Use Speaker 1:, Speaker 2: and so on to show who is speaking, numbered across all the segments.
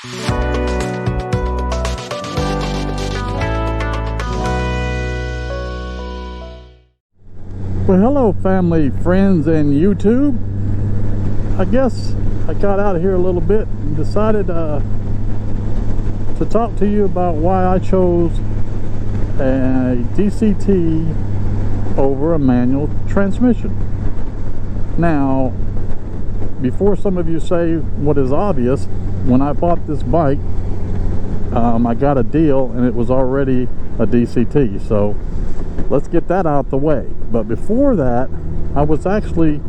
Speaker 1: Well, hello family, friends, and YouTube. I guess I got out of here a little bit and decided to talk to you about why I chose a DCT over a manual transmission. Now, before some of you say what is obvious, when I bought this bike, I got a deal and it was already a DCT, so let's get that out the way. But before that, I was actually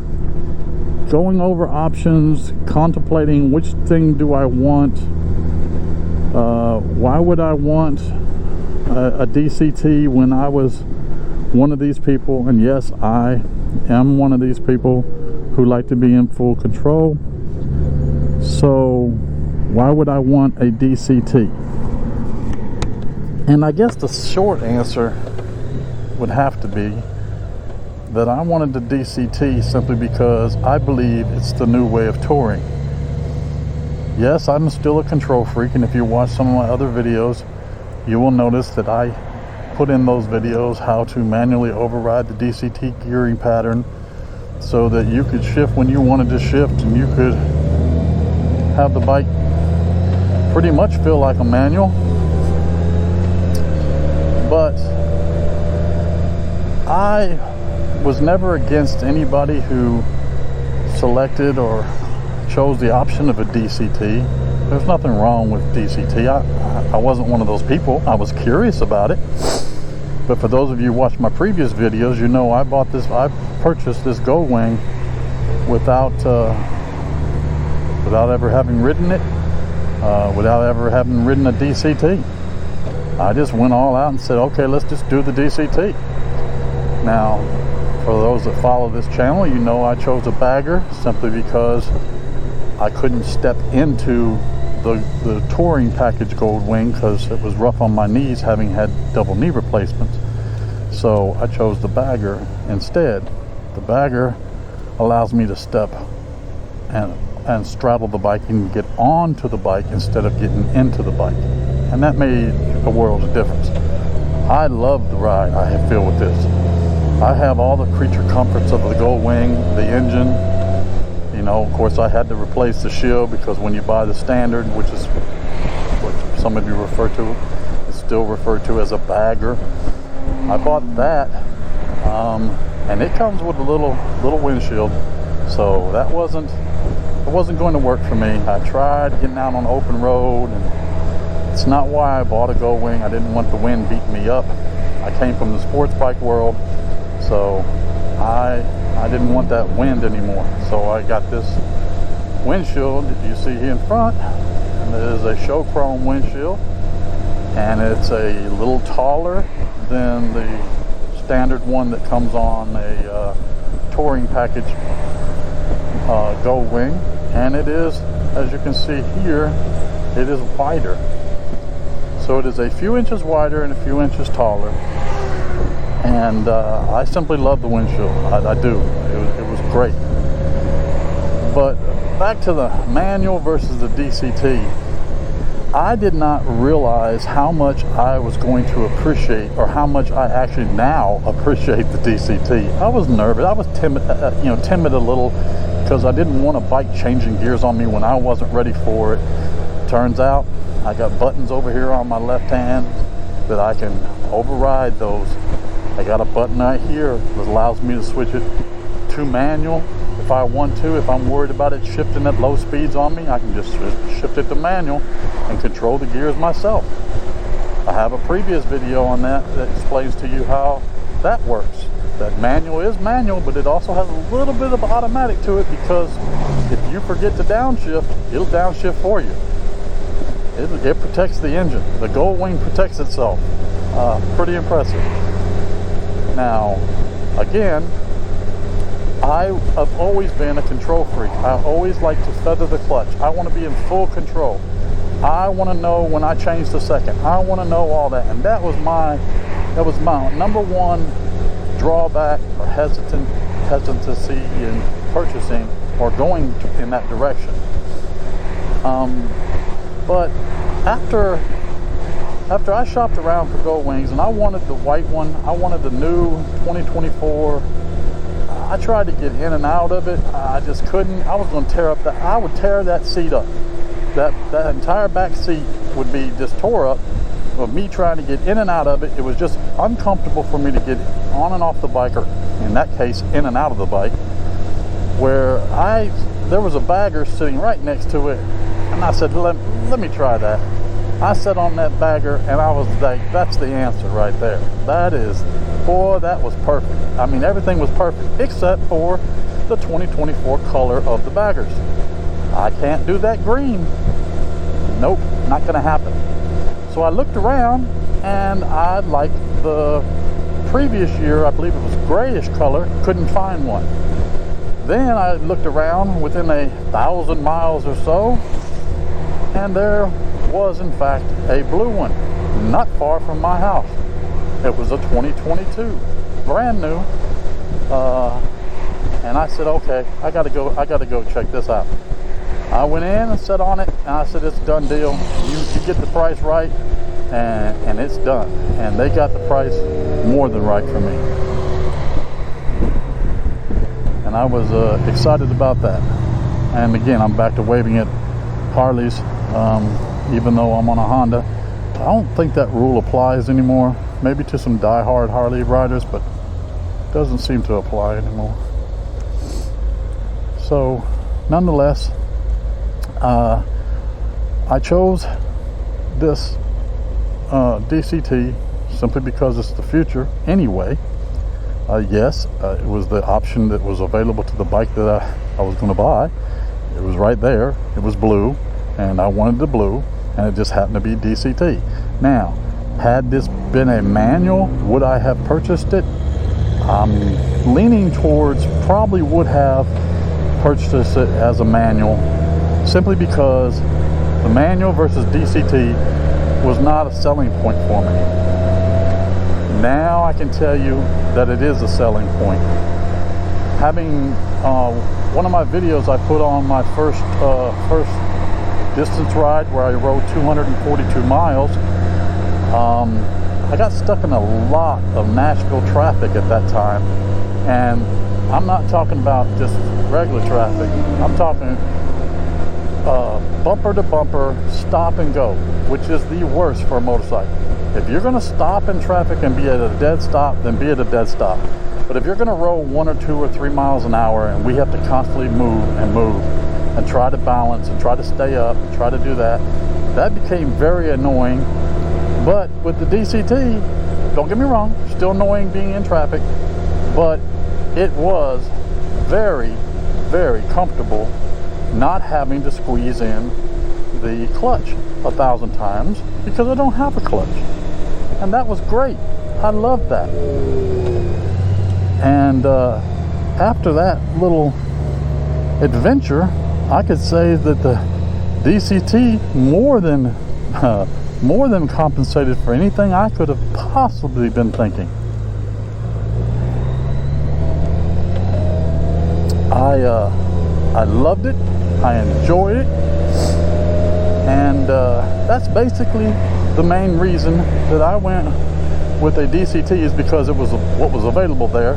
Speaker 1: going over options, contemplating which thing do I want. Why would I want a DCT when I was one of these people? And yes, I am one of these people who like to be in full control. So why would I want a DCT? And I guess the short answer would have to be that I wanted the DCT simply because I believe it's the new way of touring. Yes, I'm still a control freak, and if you watch some of my other videos, you will notice that I put in those videos how to manually override the DCT gearing pattern so that you could shift when you wanted to shift, and you could have the bike pretty much feel like a manual. But I was never against anybody who selected or chose the option of a DCT. There's nothing wrong with DCT. I wasn't one of those people. I was curious about it. But for those of you who watched my previous videos, you know I purchased this Goldwing without ever having ridden it, without ever having ridden a DCT. I just went all out and said, okay, let's just do the DCT. Now, for those that follow this channel, you know I chose a bagger simply because I couldn't step into the touring package Goldwing because it was rough on my knees, having had double knee replacements. So I chose the bagger instead. The bagger allows me to step and straddle the bike and get onto the bike instead of getting into the bike. And that made a world of difference. I love the ride I feel with this. I have all the creature comforts of the Goldwing, the engine. You know, of course, I had to replace the shield because when you buy the standard, which is what some of you refer to, it's still referred to as a bagger. I bought that, and it comes with a little windshield, so it wasn't going to work for me. I tried getting out on the open road, and it's not why I bought a Goldwing. I didn't want the wind beating me up. I came from the sports bike world. So I didn't want that wind anymore. So I got this windshield that you see here in front, and it is a show chrome windshield, and it's a little taller than the standard one that comes on a touring package Goldwing, and it is, as you can see here, it is wider. So it is a few inches wider and a few inches taller. And I simply love the windshield. I do. It was great. But back to the manual versus the DCT. I did not realize how much I was going to appreciate, or how much I actually now appreciate the DCT. I was nervous. I was timid a little, because I didn't want a bike changing gears on me when I wasn't ready for it. Turns out I got buttons over here on my left hand that I can override those. I got a button right here that allows me to switch it to manual if I want to. If I'm worried about it shifting at low speeds on me, I can just shift it to manual and control the gears myself. I have a previous video on that explains to you how that works. That manual is manual, but it also has a little bit of automatic to it, because if you forget to downshift, it'll downshift for you. It protects the engine. The Goldwing protects itself. Pretty impressive. Now, again, I have always been a control freak. I always like to feather the clutch. I want to be in full control. I want to know when I change the second. I want to know all that. And that was my number one drawback or hesitancy in purchasing or going in that direction. But after I shopped around for Gold Wings, and I wanted the white one, I wanted the new 2024. I tried to get in and out of it. I just couldn't. I was going to tear up that. I would tear that seat up. That entire back seat would be just tore up of me trying to get in and out of it. It was just uncomfortable for me to get on and off the bike, or in that case, in and out of the bike. Where there was a bagger sitting right next to it, and I said, let me try that. I sat on that bagger, and I was like, that's the answer right there. That is, boy, that was perfect. I mean, everything was perfect except for the 2024 color of the baggers. I can't do that green. Nope, not gonna happen. So I looked around, and I liked the previous year, I believe it was grayish color, couldn't find one. Then I looked around within 1,000 miles or so, and there was in fact a blue one not far from my house. It was a 2022, brand new, and I said, okay, I gotta go check this out. I went in and sat on it, and I said, it's a done deal. You get the price right, and it's done. And they got the price more than right for me, and I was excited about that. And again, I'm back to waving at Harleys, even though I'm on a Honda. I don't think that rule applies anymore. Maybe to some die-hard Harley riders, but it doesn't seem to apply anymore. So, nonetheless, I chose this DCT simply because it's the future anyway. Yes, it was the option that was available to the bike that I was going to buy. It was right there. It was blue, and I wanted the blue, and it just happened to be DCT. Now, had this been a manual, would I have purchased it? I'm leaning towards probably would have purchased it as a manual, simply because the manual versus DCT was not a selling point for me. Now I can tell you that it is a selling point. Having one of my videos I put on my first distance ride where I rode 242 miles, I got stuck in a lot of Nashville traffic at that time, and I'm not talking about just regular traffic. I'm talking bumper to bumper, stop and go, which is the worst for a motorcycle. If you're going to stop in traffic and be at a dead stop, then be at a dead stop. But if you're going to roll 1 or 2 or 3 miles an hour, and we have to constantly move and try to balance and try to stay up and try to do that, that became very annoying. But with the DCT, don't get me wrong, still annoying being in traffic, but it was very, very comfortable not having to squeeze in the clutch 1,000 times because I don't have a clutch. And that was great. I loved that. And after that little adventure, I could say that the DCT more than compensated for anything I could have possibly been thinking. I loved it. I enjoyed it. And that's basically the main reason that I went with a DCT, is because it was what was available there.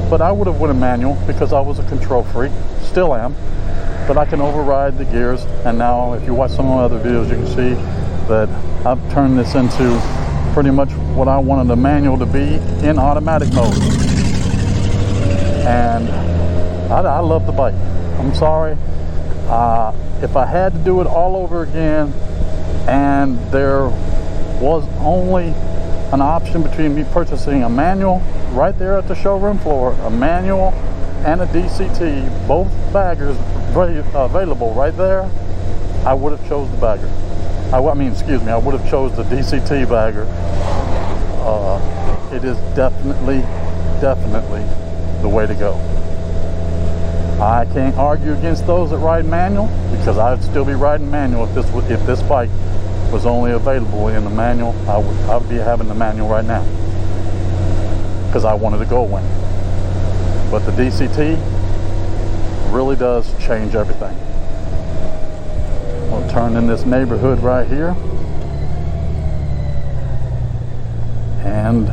Speaker 1: But I would have went a manual because I was a control freak, still am. But I can override the gears, and now if you watch some of my other videos, you can see that I've turned this into pretty much what I wanted a manual to be in automatic mode. And I love the bike. I'm sorry. If I had to do it all over again, and there was only an option between me purchasing a manual right there at the showroom floor, a manual and a DCT, both baggers available right there, I would have chose the bagger. I would have chose the DCT bagger. It is definitely the way to go. I can't argue against those that ride manual, because I'd still be riding manual if this bike was only available in the manual. I would be having the manual right now, because I wanted a Goldwing. But the DCT really does change everything. We'll turn in this neighborhood right here. And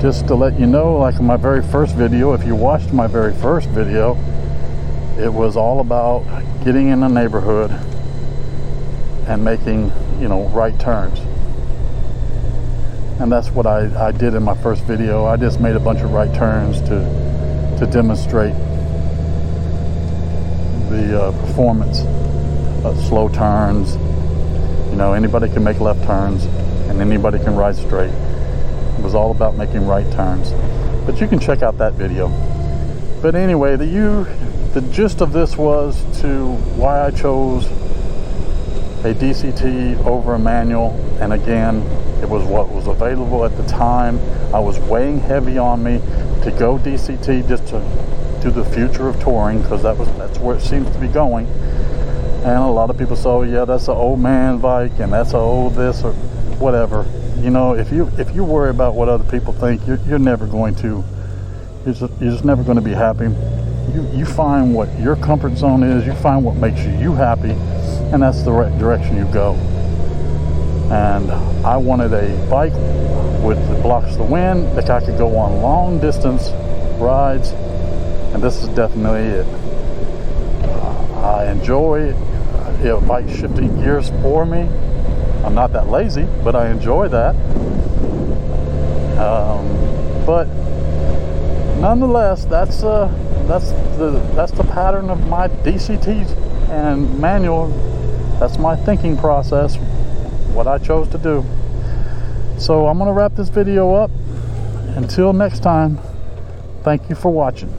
Speaker 1: just to let you know, like in my very first video, if you watched my very first video, it was all about getting in the neighborhood and making, you know, right turns. And that's what I did in my first video. I just made a bunch of right turns to demonstrate the performance of slow turns. You know, anybody can make left turns and anybody can ride straight. It was all about making right turns. But you can check out that video. But anyway, the gist of this was to why I chose a DCT over a manual. And again, it was what was available at the time. I was weighing heavy on me to go DCT just to do the future of touring, because that's where it seems to be going. And a lot of people say, oh yeah, that's an old man bike and that's an old this or whatever. You know, if you worry about what other people think, you're never going to, you're just never going to be happy. You find what your comfort zone is, you find what makes you happy, and that's the right direction you go. And I wanted a bike that blocks the wind, that I could go on long distance rides, and this is definitely it. I enjoy bike shifting gears for me. I'm not that lazy, but I enjoy that. But nonetheless, that's the pattern of my DCTs and manual. That's my thinking process, what I chose to do. So I'm going to wrap this video up. Until next time, thank you for watching.